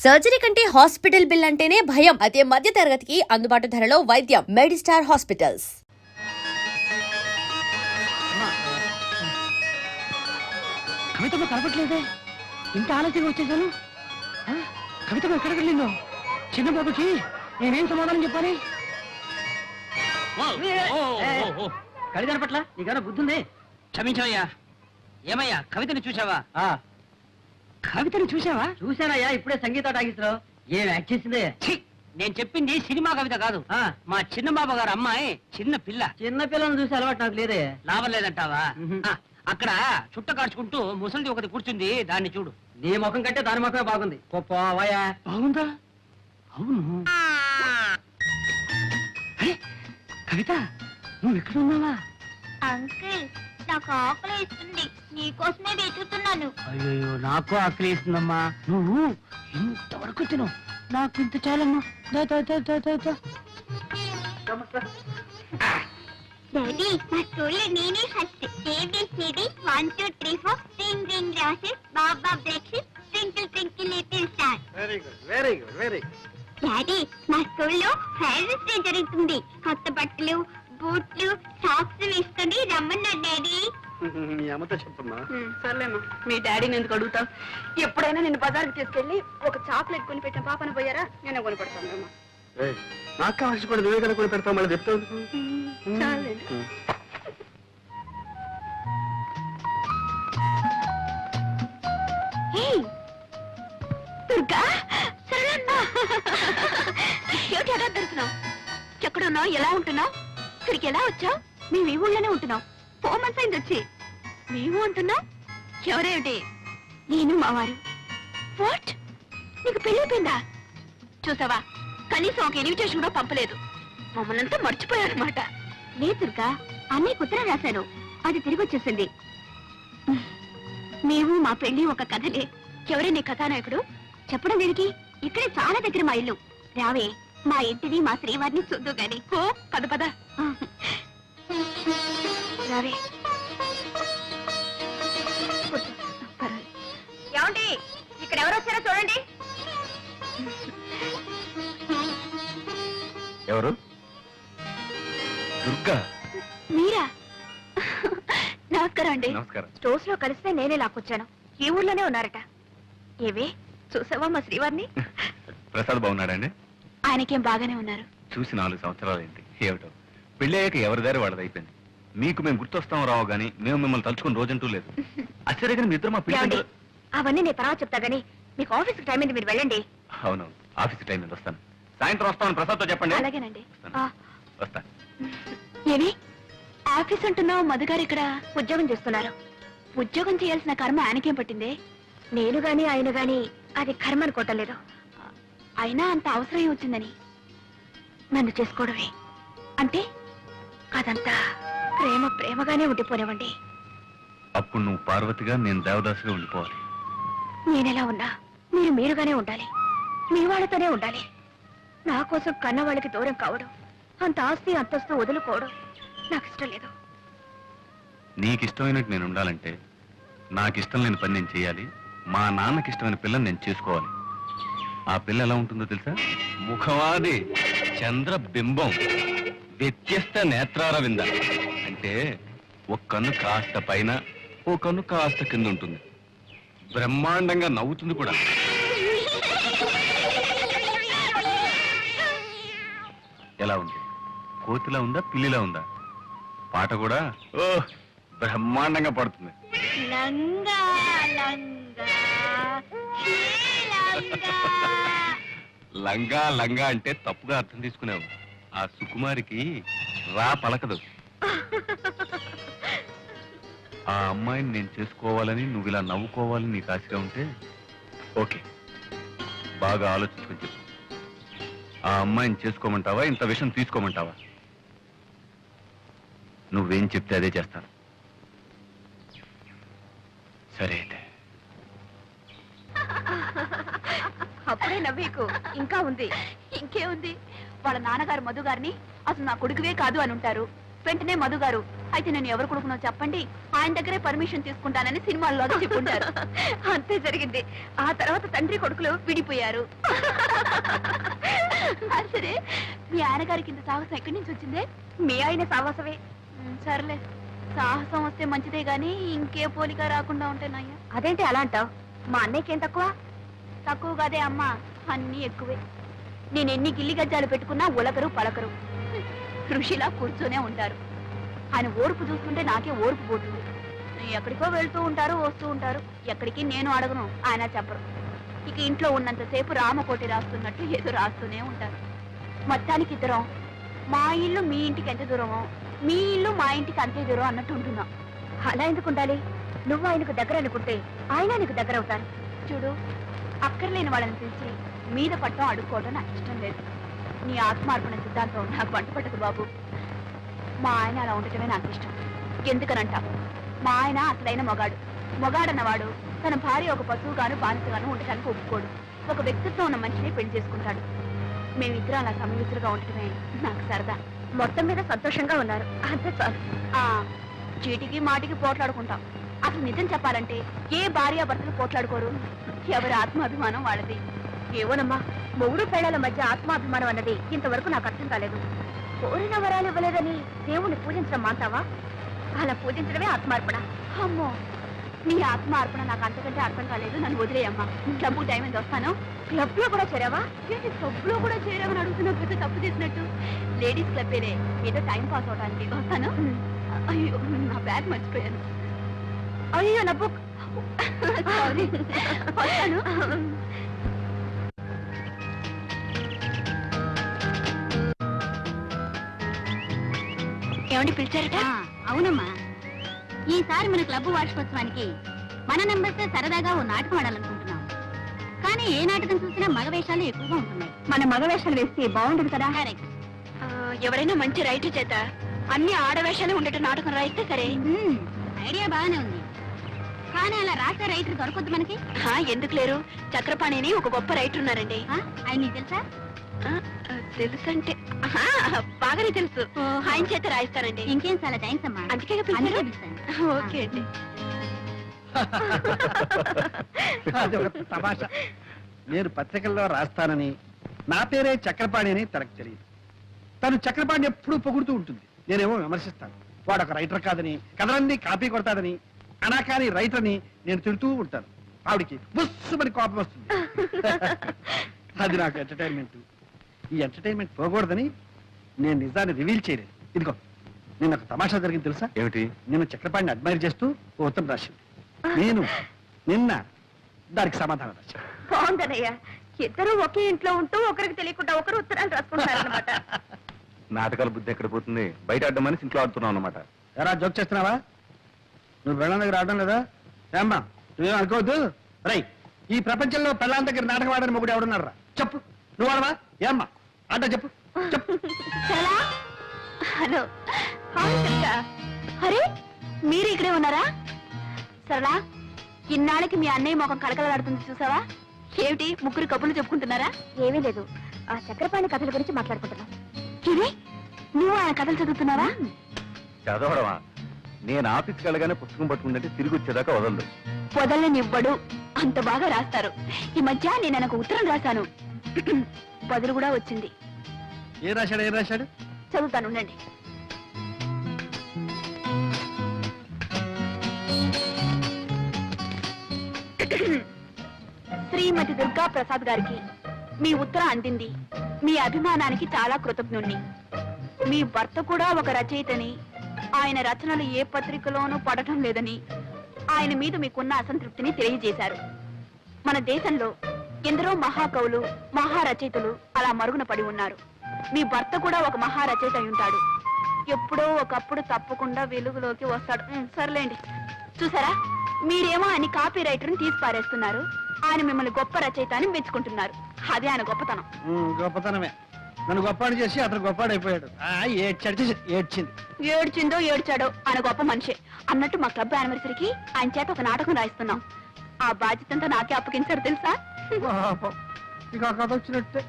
Surgery కంటే hospital bill అంటేనే భయం. అదే మధ్య తరగతికి అందుబాటు ధరలో వైద్యం. Medistar hospitals. కవితమ్మ కనపట్లేదే, ఇంత ఆలస్యంగా వచ్చేసాను. కవితమ్మ ఎక్కడికి వెళ్ళిందో? చిన్న బాబుకి నేనేం సమాధానం చెప్పాలి? కవి కనపట్ల నీకన్నా బుద్ధుంది? క్షమించవయ్యా. ఏమయ్యా, కవితని చూసావా? కవితని చూసావా? చూశానయ్యా, ఇప్పుడే సంగీత టాకీస్లో. ఏం యాక్ట్ చేసిందే? నేను చెప్పింది సినిమా కవిత కాదు, మా చిన్న బాబు గారు అమ్మాయి చిన్న పిల్ల. చిన్న పిల్లని చూసి అలవాటు నాకు లేదే. లాభం లేదంటావా? అక్కడ చుట్ట కాచుకుంటూ ముసలిది ఒకటి కూర్చుంది, దాన్ని చూడు. నీ ముఖం కంటే దాని ముఖమే బాగుంది. పోవాయా? బాగుందా? అవును. కవిత, నువ్వు ఎక్కడ ఉన్నావా? అంకుల్, నాకు ఆకలి వేస్తుంది, నీకోసమే వెతుకుతున్నాను. అయ్యో, నాకు ఆకలి వేస్తుందమ్మా. నువ్వు ఇంతవరకు తిను, నాకు ఇంత చాలమ్మా. డాడీ, మా స్కూల్లో నేనే first. ABCD 1 2 3 4 ring ring roses, బాబా breakfast, twinkle twinkle little star. Very good, very good, very good. Daddy, మా స్కూల్లో ఫెయిర్స్ డే జరుగుతుంది. కొత్త బట్టలు, బూట్లు, సాక్స్ వేసుకొని రమ్మన్నాడు డాడీ. మీ అమ్మతో చెప్పమ్మా. సర్లేమ్మా, మీ డాడీని ఎందుకు అడుగుతావు? ఎప్పుడైనా నేను బజార్కి తీసుకెళ్లి ఒక చాక్లెట్ కొని పెట్టిన పాపను పోయారా? నేనే కొని పెడతాను. నాకు కావాల్సి కూడా నువ్వే కనుక్కొని పెడతావు, మళ్ళీ చెప్తావు. చాలండి. దుర్గా, ఏమిటి అలా దొరుకుతున్నావు? ఎక్కడున్నావు? ఎలా ఉంటున్నావు? ఇక్కడికి ఎలా వచ్చావు? మేము ఈ ఊళ్ళోనే ఉంటున్నాం. 4 months అయింది వచ్చి. మేము అంటున్నావు? ఎవరేమిటి? నేను మావారు. వాట్? నీకు పెళ్ళిపోయిందా? చూసావా, కనీసం ఒక ఇన్విటేషన్ కూడా పంపలేదు. మమ్మల్ని అంతా మర్చిపోయారనమాట. లేదు దుర్గా, అన్నయ్యకు ఉత్తరం రాశాను, అది తిరిగి వచ్చేసింది. మేము మా పెళ్లి ఒక కథలే. ఎవరే నీ కథానాయకుడు? చెప్పడం దేనికి? ఇక్కడే చాలా దగ్గర మా ఇల్లు. రావే, మా ఇంటిని మా శ్రీవారిని చూద్దు గాని. ఓ పద పద. రావే. ఏమండి, ఇక్కడ ఎవరు వచ్చారో చూడండి. ఎవరు? దుర్గా. మీరా? నమస్కారం అండి. నమస్కారం. స్టోర్స్ లో కలిస్తే నేనే లాక్కొచ్చాను. ఈ ఊర్లోనే ఉన్నారట. ఏవే, చూసావా మా శ్రీవారిని? ప్రసాద్ బాగున్నాడండి? ఆయనకేం బాగానే ఉన్నారు. చూసి 4 సంవత్సరాలైంది. ఏమిటో పెళ్లి అయ్యాక ఎవరి దారి వాడది అయిపోయింది. మీకు మేము గుర్తొస్తాం రావు గానీ మేము మిమ్మల్ని తలుచుకుని రోజంటూ లేదు. ఆశ్చర్య కానీ మీ ఇద్దరు మా ఏమండి, పిల్లలు. అవన్నీ నేను తర్వాత చెప్తా గానీ మీకు ఆఫీస్ టైం అయింది, మీరు వెళ్ళండి. అవును, ఆఫీస్ టైం మీద వస్తాను. సాయంత్రం వస్తామని ప్రసాద్తో చెప్పండి. అలాగేనండి. వస్తా. ఏమి ఆఫీస్ అంటున్నావు? మధుగారు ఇక్కడ ఉద్యోగం చేస్తున్నారు. ఉద్యోగం చేయాల్సిన కర్మ ఆయనకేం పట్టింది? నేను గాని ఆయన గాని అది కర్మ అనుకోవటం లేదు. అయినా అంత అవసరం వచ్చిందని నన్ను చేసుకోవడమే అంటే అదంతా ప్రేమ ప్రేమగానే ఉండిపోనివ్వండి. అప్పుడు నువ్వు పార్వతిగా, నేను దేవదాసుగా ఉండిపోవాలి. నేనెలా ఉన్నా మీరు మీరుగానే ఉండాలి. మీ వాళ్ళతోనే ఉండాలి. నా కోసం కన్న వాళ్ళకి దూరం కావడం, అంత ఆస్తి అంతస్తు వదులుకోవడం నాకు ఇష్టం లేదు. నీకు ఇష్టమైనట్టు నేను ఉండాలంటే నాకు ఇష్టం లేని పని నేను చేయాలి. మా నాన్నకి ఇష్టమైన పిల్లని నేను చేసుకోవాలి. ఆ పిల్ల ఎలా ఉంటుందో తెలుసా? ముఖవాది చంద్రబింబం, వ్యత్యస్త నేత్రార వింద. అంటే ఒక కన్ను కాస్త పైన, ఓ కన్ను కాస్త కింద ఉంటుంది. బ్రహ్మాండంగా నవ్వుతుంది కూడా. ఎలా ఉంది? కోతిలా ఉందా, పిల్లిలా ఉందా? పాట కూడా ఓ బ్రహ్మాండంగా పడుతుంది. లంగా లంగా లంగా లంగా అంటే తప్పుగా అర్థం తీసుకున్నావు. ఆ సుకుమారికి రా పలకదు. ఆ అమ్మాయిని నేను చేసుకోవాలని, నువ్వు ఇలా నవ్వుకోవాలని నీకు ఆశగా ఉంటే ఓకే, బాగా ఆలోచించుకొని చెప్పు. ఆ అమ్మాయిని చేసుకోమంటావా, ఇంత విషయం తీసుకోమంటావా? నువ్వేం చెప్తే అదే చేస్తాను. సరే అయితే. అప్పుడే నవ్వేకు, ఇంకా ఉంది. ఇంకేముంది? వాళ్ళ నాన్నగారు మధు గారిని అసలు నా కొడుకువే కాదు అని ఉంటారు. వెంటనే మధు గారు అయితే నేను ఎవరు కొడుకునో చెప్పండి, ఆయన దగ్గరే పర్మిషన్ తీసుకుంటానని సినిమాల్లో చెప్పుంటారు. అంతే జరిగింది. ఆ తర్వాత తండ్రి కొడుకులు విడిపోయారు. సరే, మీ ఆయన గారికి ఇంత సాహసం ఎక్కడి నుంచి వచ్చిందే? మీ ఆయన సాహసమే. సర్లే, సాహసం వస్తే మంచిదే గాని ఇంకే పోలిక రాకుండా ఉంటేనయ్యా. అదేంటి అలా అంటావు? మా అన్నయ్యకి ఏం తక్కువ? తక్కువ కాదే అమ్మా, అన్నీ ఎక్కువే. నేను ఎన్ని గిల్లి గజ్జాలు పెట్టుకున్నా ఉలకరు పలకరు, ఋషిలా కూర్చొనే ఉంటారు. ఆయన ఓర్పు చూస్తుంటే నాకే ఓర్పు పోతుంది. ఎక్కడికో వెళ్తూ ఉంటారు, వస్తూ ఉంటారు. ఎక్కడికి నేను అడగను, ఆయన చెప్పరు. ఇక ఇంట్లో ఉన్నంతసేపు రామకోటి రాస్తున్నట్టు ఏదో రాస్తూనే ఉంటారు. మొత్తానికి ఇద్దరం మా ఇల్లు మీ ఇంటికి ఎంత దూరమో, మీ ఇల్లు మా ఇంటికి అంతే దూరం అన్నట్టు ఉంటున్నాం. అలా ఎందుకు ఉండాలి? నువ్వు ఆయనకు దగ్గర అనుకుంటే ఆయన నీకు దగ్గర అవుతాను. చూడు, అక్కర్లేని వాళ్ళని పిలిచి మీద పట్టడం అడుక్కోవడం నాకు ఇష్టం లేదు. నీ ఆత్మార్పణ సిద్ధాంతం నాకు వంట పట్టదు బాబు. మా ఆయన అలా ఉండటమే నాకు ఇష్టం. ఎందుకనంట, మా ఆయన అసలైన మొగాడన్నవాడు తన భార్య ఒక పశువుగాను బానిసగాను ఉండటానికి ఒప్పుకోడు. ఒక వ్యక్తిత్వం ఉన్న మనిషిని పెళ్లి చేసుకుంటాడు. మేమిద్దరం అలా సమయుతులుగా ఉండటమే నాకు సరదా. మొత్తం మీద సంతోషంగా ఉన్నారు, అంతే చాలు. చీటికి మాటికి పోట్లాడుకుంటాం. అసలు నిజం చెప్పాలంటే ఏ భార్యాభర్తలు పోట్లాడుకోరు. ఎవరి ఆత్మాభిమానం వాళ్ళది. ఏవోనమ్మా, మొగుడు పెళ్లాల మధ్య ఆత్మాభిమానం అన్నది ఇంతవరకు నాకు అర్థం కాలేదు. కోరిన వరాలు ఇవ్వలేదని దేవుణ్ణి పూజించడం మాంటావా? అలా పూజించడమే ఆత్మార్పణ. అమ్మో, నీ ఆత్మార్పణ నాకు అంతకంటే అర్థం కాలేదు. నన్ను వదిలేయమ్మా. క్లబ్ టైం ఎంత వస్తాను? క్లబ్ లో కూడా చేరావా? ఏంటి క్లబ్ లో కూడా చేరావని అడుగుతున్నావు? పెద్ద తప్పు చేసినట్టు. లేడీస్ క్లబ్బేలే, ఏదో టైం పాస్ అవడానికి. వస్తాను. అయ్యో, నా బ్యాగ్ మర్చిపోయాను. అయ్యో, నా బుక్. సారీ. వస్తాను. ఏమండి పిలిచారట? అవునమ్మా, ఈసారి మన క్లబ్ వార్షికోత్సవానికి మన నంబర్స్ సరదాగా ఓ నాటకం ఆడాలనుకుంటున్నాం. కానీ ఏ నాటకం చూసినా మగ వేషాలు ఎక్కువగా ఉంటున్నాయి. మన మగ వేషాలు వేస్తే బాగుండదు కదా? కరెక్ట్. ఎవరైనా మంచి రైటర్ చేత అన్ని ఆడవేషాలు ఉండేట నాటకం రాయిస్తే సరే. ఐడియా బాగానే ఉంది, కానీ అలా రాసే రైటర్ దొరకొద్దు మనకి. ఎందుకు లేరు? చక్రపాణిని ఒక గొప్ప రైటర్ ఉన్నారండి. ఆయన నీకు తెలుసా? తెలుసంటే బాగానే తెలుసు. ఆయన చేత రాయిస్తానండి. ఇంకేం, చాలా థ్యాంక్స్ అమ్మా. అందుకే ఓకే అండి. అది ఒక తమాషా. నేను పత్రికల్లో రాస్తానని నా పేరే చక్రపాణి అని తనకు తెలియదు. తను చక్రపాణి ఎప్పుడూ పొగుడుతూ ఉంటుంది, నేనేమో విమర్శిస్తాను. వాడు ఒక రైటర్ కాదని, కథలన్నీ కాపీ కొడతాడని, అనాకాని రైటర్ అని నేను తిడుతూ ఉంటాను. ఆవిడికి బుస్సుమని కోపం వస్తుంది. అది నాకు ఎంటర్టైన్మెంట్. ఈ ఎంటర్టైన్మెంట్ పోకూడదని నేను నిజాన్ని రివీల్ చేయలేదు. ఇదిగో, నిన్న ఒక తమాషా జరిగింది తెలుసా? ఏమిటి? నేను చక్రపాణిని అడ్మైర్ చేస్తూ ఓ ఉత్తరం రాసింది. నేను నిన్న దానికి సమాధానం రాశాను. బాగుందనయ్యా, ఇద్దరు ఒకే ఇంట్లో ఉంటూ ఒకరికి తెలియకుండా ఒకరు ఉత్తరాలు రాసుకుంటారన్నమాట. నాటకాల బుద్ధి ఎక్కడ పోతుంది? బయట ఆడడం మనిషి ఇంట్లో ఆడుతున్నావు అనమాట. ఎరా, జోక్ చేస్తున్నావా? నువ్వు పెళ్ళాం దగ్గర ఆడడం లేదా? ఏమ్మా, నువ్వేం అనుకోవద్దు. రై, ఈ ప్రపంచంలో పెళ్ళాం దగ్గర నాటకం ఆడని మొగుడు ఎవడున్నారా? చెప్పు. నువ్వు ఆడవా? ఏమ్మా ఆట చెప్పు. చెప్పు. హలో, అరే మీరు ఇక్కడే ఉన్నారా? సరళా, ఇన్నాళ్ళకి మీ అన్నయ్య మొఖం కలకలాడుతుంది చూసావా? ఏమిటి, ముగ్గురు కబుర్లు చెప్పుకుంటున్నారా? ఏమీ లేదు, ఆ చక్రపాణి కథల గురించి మాట్లాడుకుంటున్నాం. ఇది నువ్వు ఆయన కథలు చదువుతున్నావా? చదవడమా? నేను ఆఫీస్కి వెళ్ళగానే పుస్తకం పట్టుకుంటే తిరిగి వచ్చేదాకా వదలదు. వదలనివ్వడు, అంత బాగా రాస్తారు. ఈ మధ్య నేను ఆయనకు ఉత్తరం రాశాను, బదులు కూడా వచ్చింది. ఏం రాశాడు? చదువుతాను, ఉండండి. శ్రీమతి దుర్గా ప్రసాద్ గారికి మీ ఉత్తరం అందింది. మీ అభిమానానికి చాలా కృతజ్ఞుణ్ణి. మీ భర్త కూడా ఒక రచయితని, ఆయన రచనలు ఏ పత్రికలోనూ పడటం లేదని, ఆయన మీద మీకున్న అసంతృప్తిని తెలియజేశారు. మన దేశంలో ఎందరో మహాకవులు, మహారచయితలు అలా మరుగున పడి ఉన్నారు. మీ భర్త కూడా ఒక మహారచయిత అయి ఉంటాడు. ఎప్పుడో ఒకప్పుడు తప్పకుండా వెలుగులోకి వస్తాడు. సర్లేండి. చూసారా, మీరేమో ఆయన కాపీ రైటర్ని తీసి పారేస్తున్నారు, ఆయన మిమ్మల్ని గొప్ప రచయిత అని మెచ్చుకుంటున్నారు. అదే ఆయన గొప్పతనం. గొప్పతనమే. నన్ను గొప్పాడు చేసి అతను గొప్పాడైపోయాడు. ఏడ్చిందో ఏడ్చాడో ఆయన గొప్ప మనిషి. అన్నట్టు మా క్లబ్ యానివర్సరీకి ఆయన చేత ఒక నాటకం రాయిస్తున్నాం. ఆ బాధ్యతంతా నాకే అప్పగించారు తెలుసా? ఇక కథ వచ్చినట్టే.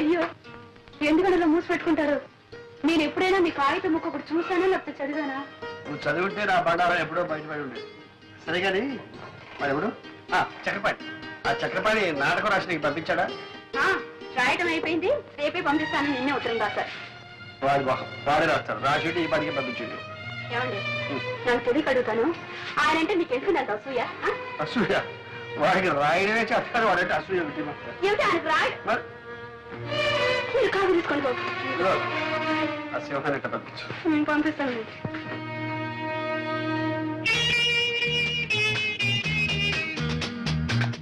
అయ్యో ఎందుకనలో మూసి పెట్టుకుంటారు? నేను ఎప్పుడైనా మీ కాగితం ముక్క ఒకటి చూసానా లేకపోతే చదివానా? నువ్వు చదివితే నా బండారం ఎప్పుడో బయటపడి ఉండేది. సరే కానీ మరి ఎవడు చక్రపాణి, ఆ చక్రపాణి నాటకం రాసి నీకు పంపించాడా? ఆ, రాయటం అయిపోయింది, రేపే పంపిస్తాను. నిన్నే ఉత్తరం రాశారు. వాడే రాస్తాడు, రాసి ఈ పనికి పంపించండి. ఏమండి, నాకు తెలియక అడుగుతాను, ఆయన అంటే మీకు ఎందుకు అసూయ? ఆ? అసూయ? వాడికి రాయడమే చేస్తాడు, వాడంటే అసూయ ఒకటి. ఏమిటి ఆయనకు రాయ? మీరు కాదు తీసుకొని పో. ఆ సింహాన్ని పంపించు. నేను పంపిస్తాను.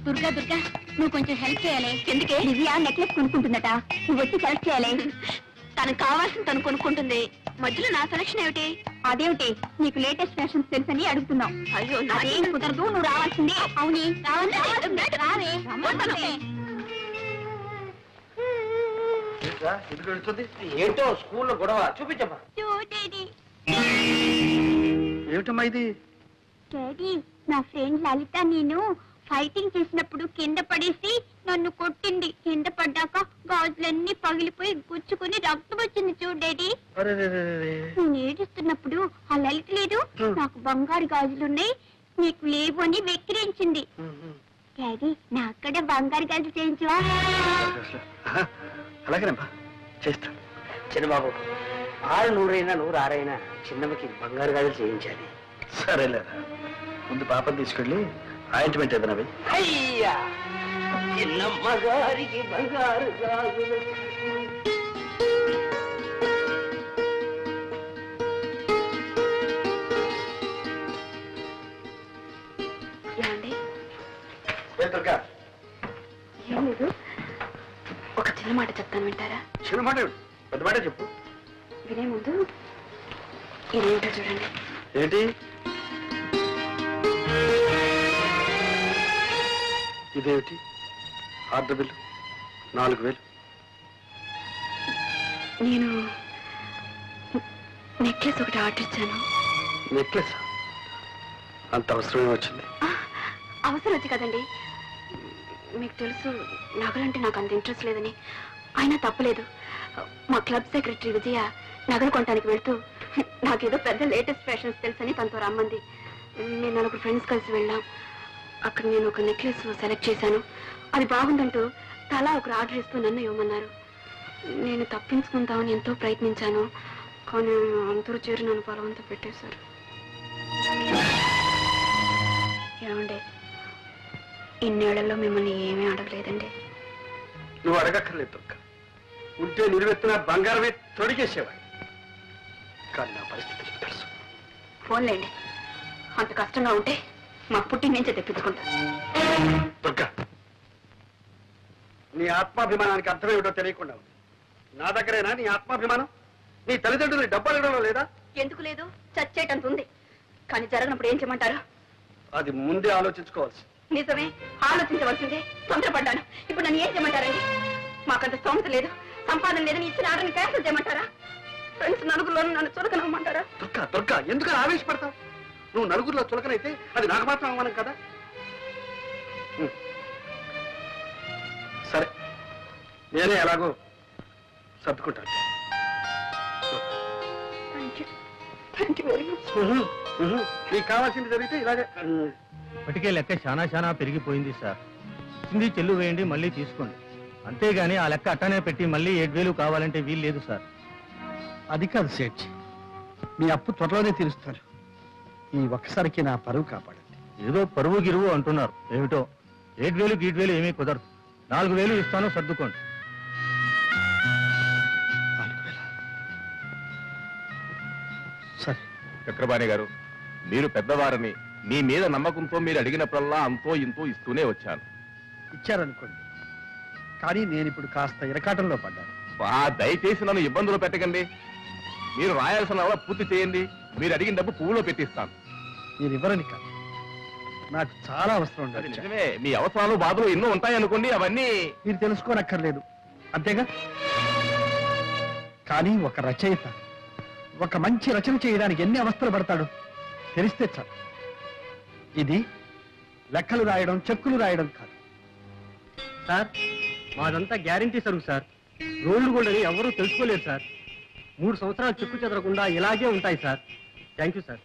దుర్గా దుర్గా నువ్వు కొంచెం హెల్ప్ చేయాలి. ఎందుకే? దివ్య నెక్లెస్ కొనుక్కుంటుందట, నువ్వు వచ్చి సెలెక్ట్ చేయాలి. తనకు కావాల్సింది తను కొనుక్కుంటుంది, మధ్యలో నా సెలక్షన్ ఏమిటి? అదేమిటి, నీకు లేటెస్ట్ ఫ్యాషన్స్ తెలుసని అడుగుతున్నావు. అయ్యో అదేం కుదరదు, నువ్వు రావాల్సిందే. అవునే రావే. రమ్మంటే. ఎందుకు వెళ్తుంది? ఏంటో స్కూల్లో గొడవ, చూపించమ్మా. చూడేది. ఏమిటమ్మా ఇది? డాడీ, నా ఫ్రెండ్ లలిత నేను ఫైటింగ్ చేసినప్పుడు కింద పడేసి నన్ను కొట్టింది. కింద పడ్డాక గాజులన్నీ పగిలిపోయి గుచ్చుకుని రక్తం వచ్చింది చూడు డాడీ. నేను ఏడుస్తున్నప్పుడు ఆ లలిత లేదు, నాకు బంగారు గాజులున్నాయి నీకు లేవు అని వెక్కిరించింది. డాడీ, నా అక్కడ బంగారు గాజులు చేయించవా? అలాగేనమ్మా, చేస్తాను. చిన్నబాబు, 600 106 చిన్నమ్మకి బంగారు గాజులు చేయించాలి. సరేలేరా, ముందు పాపని తీసుకెళ్ళి ఆయింట్మెంట్ ఏదైనా వెయ్యి. అయ్యా, చిన్నమ్మ గారికి బంగారు గాజులు. ఏమండి, దుర్గా, ఏం లేదు, ఒక చిన్న మాట చెప్తాను, వింటారా? చిన్న మాట ఏమిటి? పెద్ద మాట చెప్పు. వినే ముందు ఇదేమిటో చూడండి. ఏంటి ఇదేమిటి? Order bill 4000. నేను నెక్లెస్ ఒకటి ఆర్డర్ ఇచ్చాను. నెక్లెస్? అంత అవసరమే వచ్చింది? అవసరం వచ్చి కదండి, మీకు తెలుసు నగలంటే నాకు అంత ఇంట్రెస్ట్ లేదని. అయినా తప్పలేదు, మా క్లబ్ సెక్రటరీ విజయ నగలు కొనడానికి వెళ్తూ నాకేదో పెద్ద లేటెస్ట్ ఫ్యాషన్స్ తెలుసని తనతో రమ్మంది. నేను 4 ఫ్రెండ్స్ కలిసి వెళ్ళాం. అక్కడ నేను ఒక నెక్లెస్ సెలెక్ట్ చేశాను. అది బాగుందంటూ తలా ఒకరు ఆర్డర్ ఇస్తూ నన్ను ఇవ్వమన్నారు. నేను తప్పించుకుందామని ఎంతో ప్రయత్నించాను, కానీ అందరూ చేరి నన్ను బలవంతం పెట్టేశారు. ఏమండి, ఇన్నేళ్లలో మిమ్మల్ని ఏమీ అడగలేదండి. నువ్వు అడగక్కర్లేదు దుర్గా, ఉంటే నిలువెత్తున బంగారమే తొడిగేసేవాడు. కానీ నా పరిస్థితి నీకు తెలుసు. ఫోన్లేండి, అంత కష్టంగా ఉంటే మా పుట్టి నుంచే తెప్పించుకుంటా. దుర్గా, నీ ఆత్మాభిమానానికి అర్థమేమిటో తెలియకుండా ఉంది. నా దగ్గరేనా నీ ఆత్మాభిమానం? నీ తల్లిదండ్రులు డబ్బు అడగడంలో లేదా? ఎందుకు లేదు, చచ్చేటంత ఉంది. కానీ జరగనప్పుడు ఏం చేయమంటారు? అది ముందే ఆలోచించుకోవాల్సి. నిజమే, ఆలోచించవలసిందే. తొందరపడ్డాను. ఇప్పుడు నన్ను ఏం చేయమంటారండి? మాకంత స్తోమత లేదు, సంపాదన లేదని ఇచ్చిన ఆర్డర్ని క్యాన్సిల్ చేయమంటారా? ఫ్రెండ్స్ నలుగురిలో నన్ను చులకనమ్మంటారా? దుర్గా దుర్గా, ఎందుకు ఆవేశపడతావు? నువ్వు నలుగురిలో చులకనైతే అది నాకు మాత్రం అవమానం కదా. సరే, నేనే ఎలాగో సర్దుకుంటాను. Thank you very much. నీకు కావాల్సింది జరిగితే ఇలాగే. ఇప్పటికే లెక్క చాలా పెరిగిపోయింది సార్. ఇచ్చింది చెల్లు వేయండి, మళ్ళీ తీసుకోండి. అంతేగాని ఆ లెక్క అట్టనే పెట్టి మళ్ళీ 7000 కావాలంటే వీలు లేదు సార్. అది కాదు సేఠ్, మీ అప్పు త్వరలోనే తీరుస్తారు. ఈ ఒక్కసారికి నా పరువు కాపాడండి. ఏదో పరువు గిరువు అంటున్నారు, ఏమిటో 7000 గీట్వేలు ఏమీ కుదరదు. 4000 ఇస్తాను, సర్దుకోండి. 4000? సరే. చక్రపాణి గారు, మీరు పెద్దవారని మీ మీద నమ్మకంతో మీరు అడిగినప్పుడల్లా అంతో ఇంతో ఇస్తూనే వచ్చాను. ఇచ్చారనుకోండి, కానీ నేను ఇప్పుడు కాస్త ఇరకాటంలో పడ్డాను. దయచేసి నన్ను ఇబ్బందులు పెట్టకండి. మీరు రాయాల్సిన అలా పూర్తి చేయండి. మీరు అడిగిన డబ్బు పువ్వులో పెట్టిస్తాను. మీరు ఇవ్వరని కాదు, నాకు చాలా అవసరం అది ఉండదు. నిజమే, మీ అవసరాలు బాధలు ఎన్నో ఉంటాయనుకోండి, అవన్నీ మీరు తెలుసుకోనక్కర్లేదు, అంతేగా. కానీ ఒక రచయిత ఒక మంచి రచన చేయడానికి ఎన్ని అవస్థలు పడతాడు తెలిస్తే చాలు. ఇది లెక్కలు రాయడం, చెక్కులు రాయడం కాదు. సార్, మాదంతా గ్యారంటీ సరుకు సార్. రోడ్లు గోల్డ్ అని ఎవరూ తెలుసుకోలేరు సార్. 3 సంవత్సరాలు చెక్కు చెదరకుండా ఇలాగే ఉంటాయి sir. Thank you sir.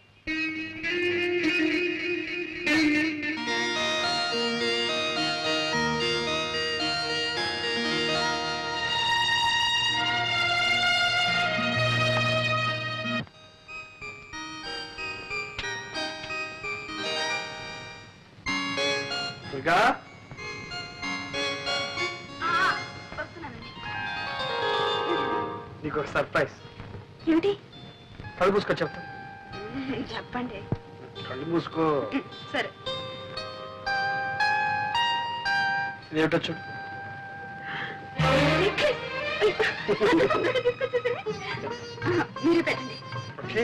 Durga, వస్తున్నానండి. నీకు ఒక సర్ప్రైజ్. ఏమిటి? కళ్ళు మూసుకో చెప్తా. చెప్పండి. కళ్ళు మూసుకో. సరే. ఇదేమిటో చూడు. మీరే పెట్టండి. ఓకే.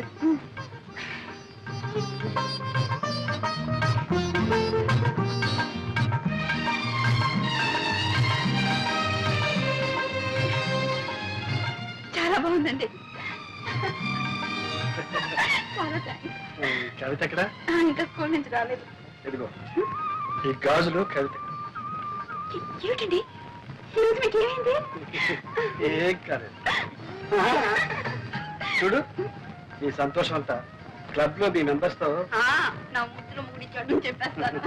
చాలా బాగుందండి. చాలా థ్యాంక్స్. కవిత ఎక్కడ? ఇంకా స్కూల్ నుంచి రాలేదు. ఇదిగో ఈ గాజులు కవిత. ఏమిటండి ఈరోజు మీకు ఏమైంది? ఏం కాదు. చూడు, ఈ సంతోషం అంతా క్లబ్ లో మీ మెంబర్స్ తో నా ముద్దులో ముగిడి చెప్పేస్తాను.